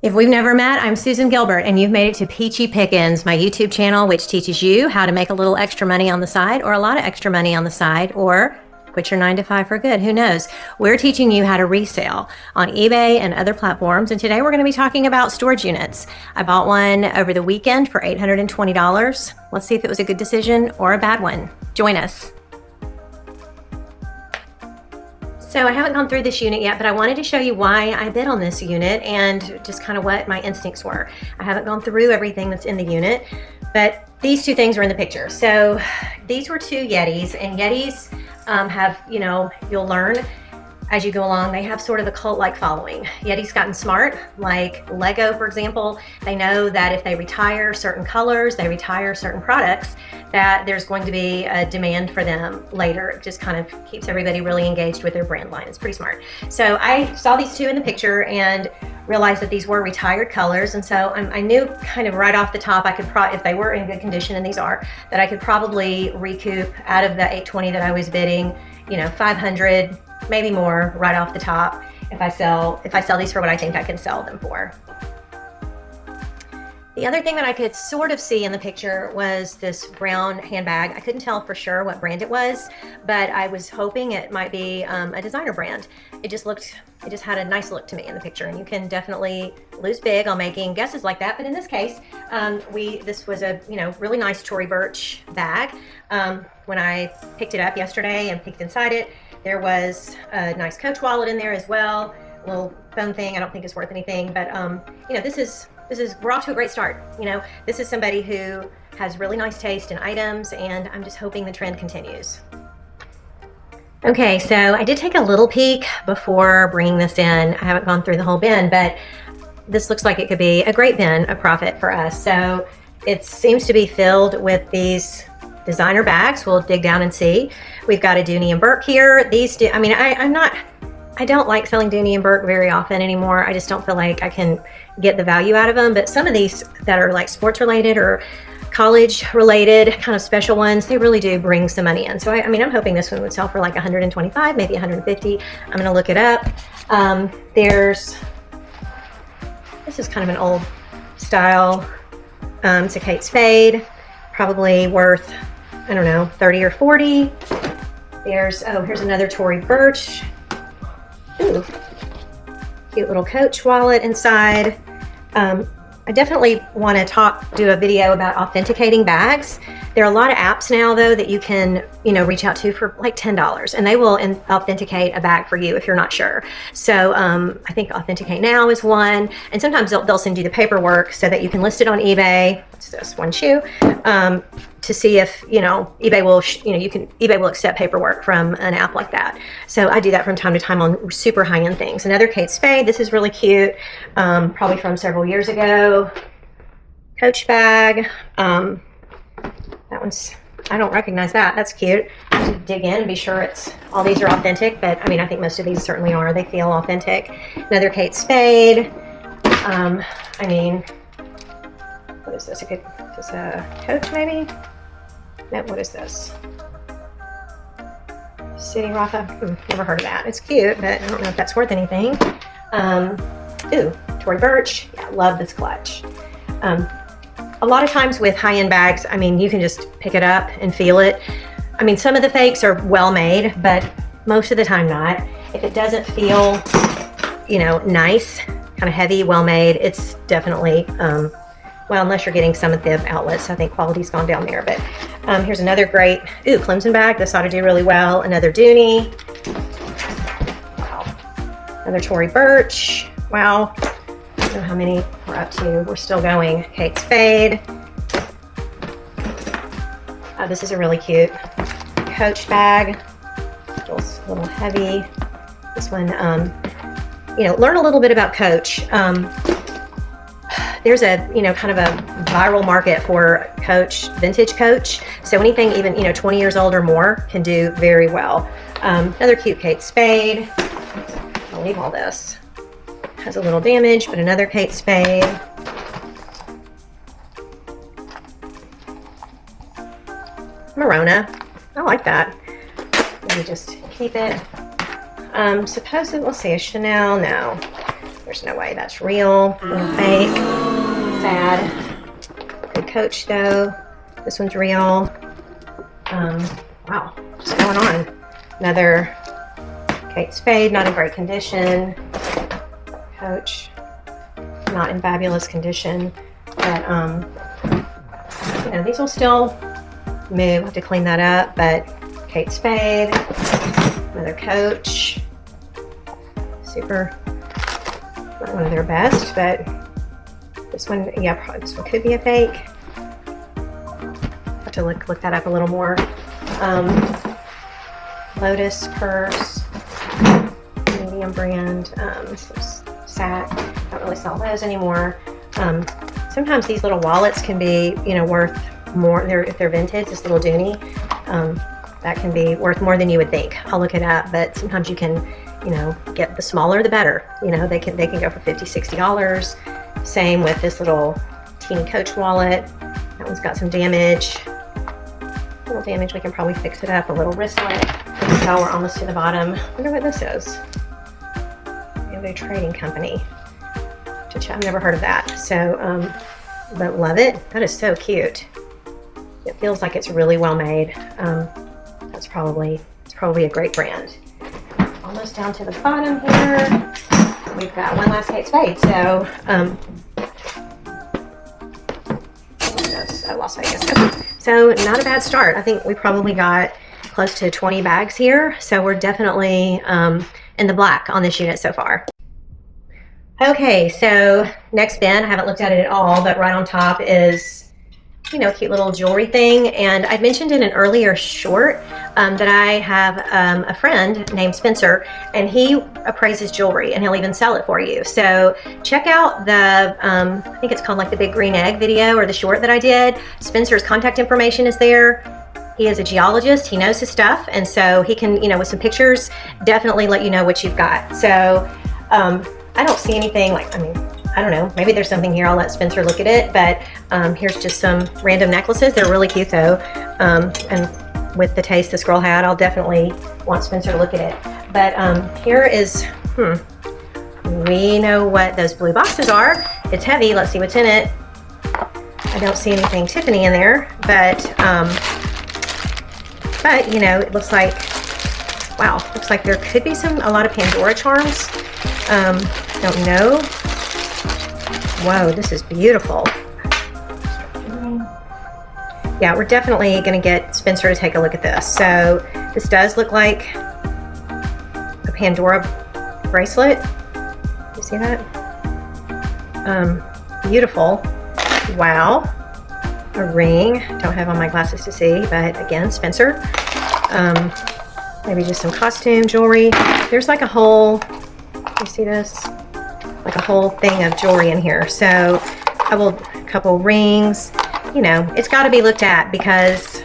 If we've never met, I'm Susan Gilbert, and you've made it to Peachy Pickins, my YouTube channel, which teaches you how to make a little extra money on the side, or a lot of extra money on the side, or quit your 9-to-5 for good. Who knows? We're teaching you how to resell on eBay and other platforms, and today we're going to be talking about storage units. I bought one over the weekend for $820. Let's see if it was a good decision or a bad one. Join us. So I haven't gone through this unit yet, but I wanted to show you why I bid on this unit and just kind of what my instincts were. I haven't gone through everything that's in the unit, but these two things are in the picture. So these were two Yetis, and Yetis have, you'll learn as you go along, they have sort of a cult-like following. Yeti's gotten smart, like Lego, for example. They know that if they retire certain colors, they retire certain products, that there's going to be a demand for them later. It just kind of keeps everybody really engaged with their brand line. It's pretty smart. So I saw these two in the picture and realized that these were retired colors. And so I knew kind of right off the top, I could if they were in good condition, and these are, that I could probably recoup out of the $820 that I was bidding, $500, maybe more right off the top if I sell these for what I think I can sell them for. The other thing that I could sort of see in the picture was this brown handbag. I couldn't tell for sure what brand it was, but I was hoping it might be a designer brand. It just had a nice look to me in the picture, and you can definitely lose big on making guesses like that. But in this case, this was a really nice Tory Burch bag. When I picked it up yesterday and peeked inside it, there was a nice Coach wallet in there as well. A little phone thing. I don't think it's worth anything, but we're off to a great start. This is somebody who has really nice taste in items, and I'm just hoping the trend continues. Okay, so I did take a little peek before bringing this in. I haven't gone through the whole bin, but this looks like it could be a great bin of profit for us. So it seems to be filled with these designer bags. We'll dig down and see. We've got a Dooney and Burke here. I don't like selling Dooney and Burke very often anymore. I just don't feel like I can get the value out of them. But some of these that are like sports related or college related, kind of special ones, they really do bring some money in. So I'm hoping this one would sell for like 125, maybe 150. I'm gonna look it up. This is kind of an old style. It's a Kate Spade, probably worth, I don't know, 30 or 40. Here's another Tory Burch. Ooh, cute little Coach wallet inside. I definitely want to do a video about authenticating bags. There are a lot of apps now, though, that you can, reach out to for like $10, and they will authenticate a bag for you if you're not sure. So I think Authenticate Now is one, and sometimes they'll send you the paperwork so that you can list it on eBay. What's this? One shoe. To see if eBay will accept paperwork from an app like that. So I do that from time to time on super high-end things. Another Kate Spade. This is really cute. Probably from several years ago. Coach bag. That one's, I don't recognize that. That's cute. To dig in and be sure all these are authentic, but I think most of these certainly are. They feel authentic. Another Kate Spade. What is this? Is this a Coach maybe? No, what is this? City Rafa? Never heard of that. It's cute, but I don't know if that's worth anything. Tory Burch. Yeah, love this clutch. A lot of times with high-end bags, you can just pick it up and feel it. Some of the fakes are well made, but most of the time not. If it doesn't feel, nice, kind of heavy, well made, it's definitely, unless you're getting some at the outlets, I think quality's gone down there. But here's another great, Clemson bag. This ought to do really well. Another Dooney. Wow. Another Tory Burch. Wow. I don't know how many we're up to. We're still going. Kate Spade. Oh, this is a really cute Coach bag. It's a little heavy. This one, learn a little bit about Coach. There's a, kind of a viral market for Coach, vintage Coach. So anything even, 20 years old or more can do very well. Another cute Kate Spade. I'll leave all this. Has a little damage, but another Kate Spade. Merona. I like that. Let me just keep it. Supposedly, let's see, a Chanel. No. There's no way that's real. Fake. Sad. Good Coach though. This one's real. Wow, what's going on? Another Kate Spade, not in great condition. Coach, not in fabulous condition. But you know, these will still move. I'll have to clean that up. But Kate Spade, another Coach. Super, not one of their best, but this one, yeah, probably this one could be a fake. Have to look that up a little more. Lotus purse, medium brand, sack. Don't really sell those anymore. Sometimes these little wallets can be, you know, worth more. If they're vintage, this little Dooney, that can be worth more than you would think. I'll look it up, but sometimes you can, you know, get the smaller the better. You know, they can go for $50, $60. Same with this little teeny Coach wallet. That one's got some damage. A little damage. We can probably fix it up. A little wristlet. So we're almost to the bottom. I wonder what this is. Maybe a trading company. I've never heard of that. So, but love it. That is so cute. It feels like it's really well made. It's probably a great brand. Almost down to the bottom here. We've got one last Kate Spade. So, Las Vegas. Okay. So not a bad start. I think we probably got close to 20 bags here. So we're definitely in the black on this unit so far. Okay, so next bin, I haven't looked at it at all, but right on top is, you know, a cute little jewelry thing. And I mentioned in an earlier short that I have a friend named Spencer, and he appraises jewelry, and he'll even sell it for you. So check out the, I think it's called like the Big Green Egg video, or the short that I did. Spencer's contact information is there. He is a geologist, he knows his stuff, and so he can, you know, with some pictures, definitely let you know what you've got. So I don't see anything like, I mean, I don't know, maybe there's something here. I'll let Spencer look at it, but here's just some random necklaces. They're really cute though. And with the taste this girl had, I'll definitely want Spencer to look at it. But here is, we know what those blue boxes are. It's heavy. Let's see what's in it. I don't see anything Tiffany in there, but you know, it looks like, wow, looks like there could be a lot of Pandora charms. Don't know. Whoa, this is beautiful. Yeah, we're definitely going to get Spencer to take a look at this. So this does look like a Pandora bracelet. You see that? Beautiful. Wow. A ring. Don't have on my glasses to see, but again, Spencer. Maybe just some costume jewelry. There's like a whole, you see this? Like a whole thing of jewelry in here. So a couple rings. You know, it's got to be looked at because,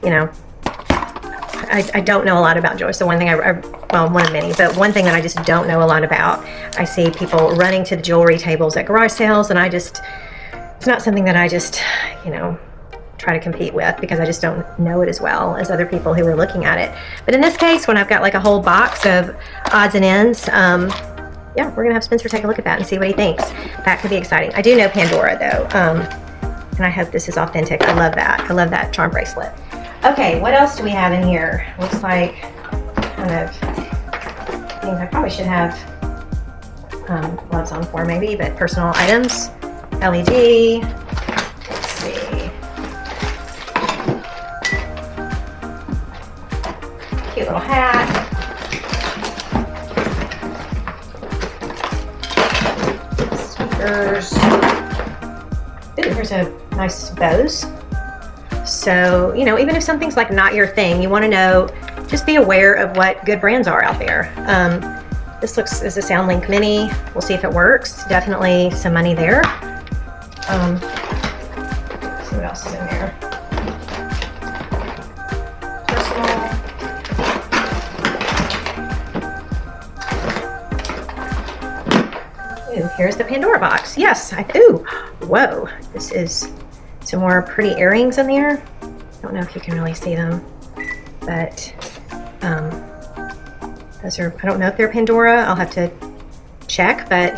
you know, I don't know a lot about jewelry. So one thing well, one of many, but one thing that I just don't know a lot about. I see people running to the jewelry tables at garage sales, and it's not something that I just, you know, try to compete with because I just don't know it as well as other people who are looking at it. But in this case, when I've got like a whole box of odds and ends, yeah, we're gonna have Spencer take a look at that and see what he thinks. That could be exciting. I do know Pandora though, and I hope this is authentic. I love that. I love that charm bracelet. Okay, what else do we have in here? Looks like kind of things I probably should have gloves on for maybe, but personal items. LED. Let's see. Cute little hat. Here's a nice bows. So, you know, even if something's like not your thing, you want to know, just be aware of what good brands are out there. This looks as a SoundLink Mini. We'll see if it works. Definitely some money there. Let's see what else is in there. Ooh, here's the Pandora box. Yes, ooh, whoa. This is some more pretty earrings in there. I don't know if you can really see them, but those are, I don't know if they're Pandora. I'll have to check, but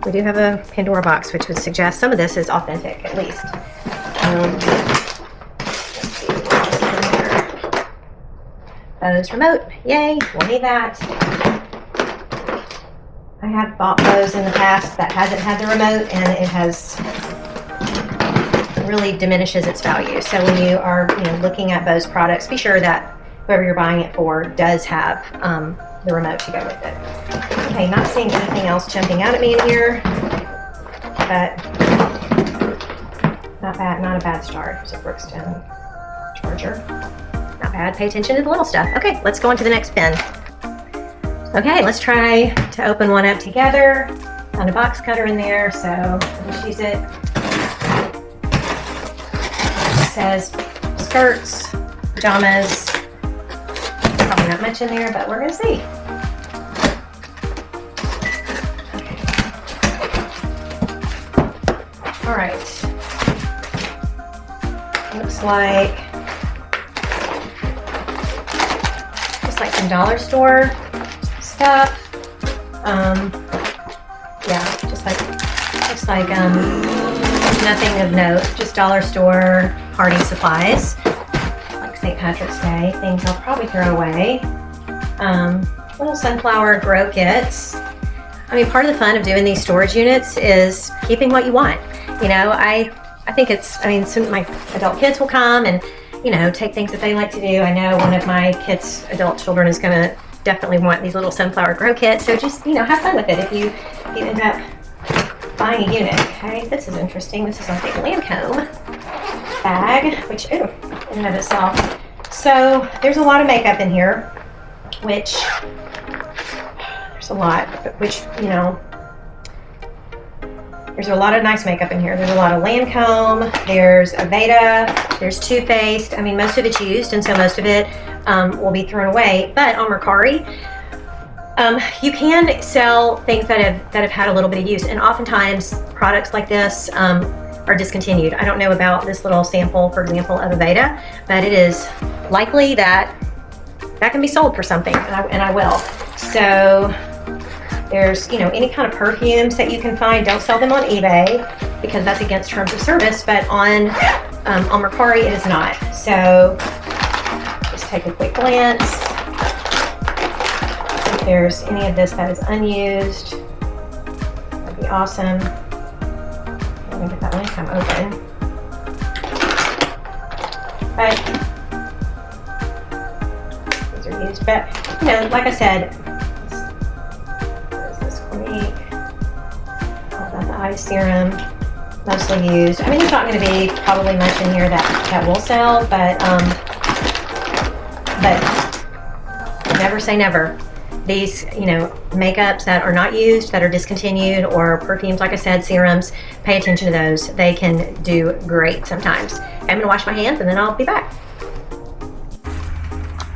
we do have a Pandora box, which would suggest some of this is authentic, at least. Let's see what's in here. Bose remote, yay, we'll need that. I have bought Bose in the past that hasn't had the remote, and it has really diminishes its value. So when you are looking at Bose products, be sure that whoever you're buying it for does have the remote to go with it. Okay, not seeing anything else jumping out at me in here, but not bad, not a bad start. There's a Brookstone charger. Not bad. Pay attention to the little stuff. Okay, let's go on to the next bin. Okay, let's try to open one up together. Found a box cutter in there, so let's use it. It says skirts, pajamas. Probably not much in there, but we're gonna see. Okay. All right. Looks like some dollar store stuff. Yeah, just like looks like nothing of note, just dollar store party supplies, like St. Patrick's Day, things I'll probably throw away. Little sunflower grow kits. I mean, part of the fun of doing these storage units is keeping what you want. I think it's, soon my adult kids will come and take things that they like to do. I know one of my kids' adult children is going to definitely want these little sunflower grow kits. So just, have fun with it if you end up buying a unit. Okay, this is interesting. This is a big Lancome bag, which, ooh, in and of itself. So there's a lot of makeup in here, which, there's a lot, which, there's a lot of nice makeup in here. There's a lot of Lancome, there's Aveda, there's Too Faced. Most of it's used, and so most of it will be thrown away. But on Mercari, you can sell things that have had a little bit of use, and oftentimes products like this are discontinued. I don't know about this little sample, for example, of Aveda, but it is likely that can be sold for something, and I will. So there's, any kind of perfumes that you can find. Don't sell them on eBay because that's against terms of service, but on Mercari it is not. So just take a quick glance. See if there's any of this that is unused. That'd be awesome. Let me get that Lancome open. But these are used, but like I said, eye serum, mostly used. There's not going to be probably much in here that will sell, but never say never. These, makeups that are not used, that are discontinued, or perfumes, like I said, serums, pay attention to those. They can do great sometimes. I'm going to wash my hands and then I'll be back.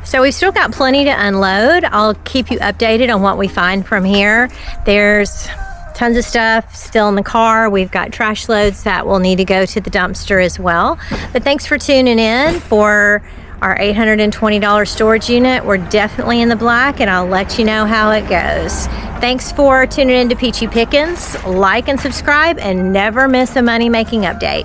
So we've still got plenty to unload. I'll keep you updated on what we find from here. There's tons of stuff still in the car. We've got trash loads that will need to go to the dumpster as well. But thanks for tuning in for our $820 storage unit. We're definitely in the black, and I'll let you know how it goes. Thanks for tuning in to Peachy Pickens. Like and subscribe, and never miss a money making update.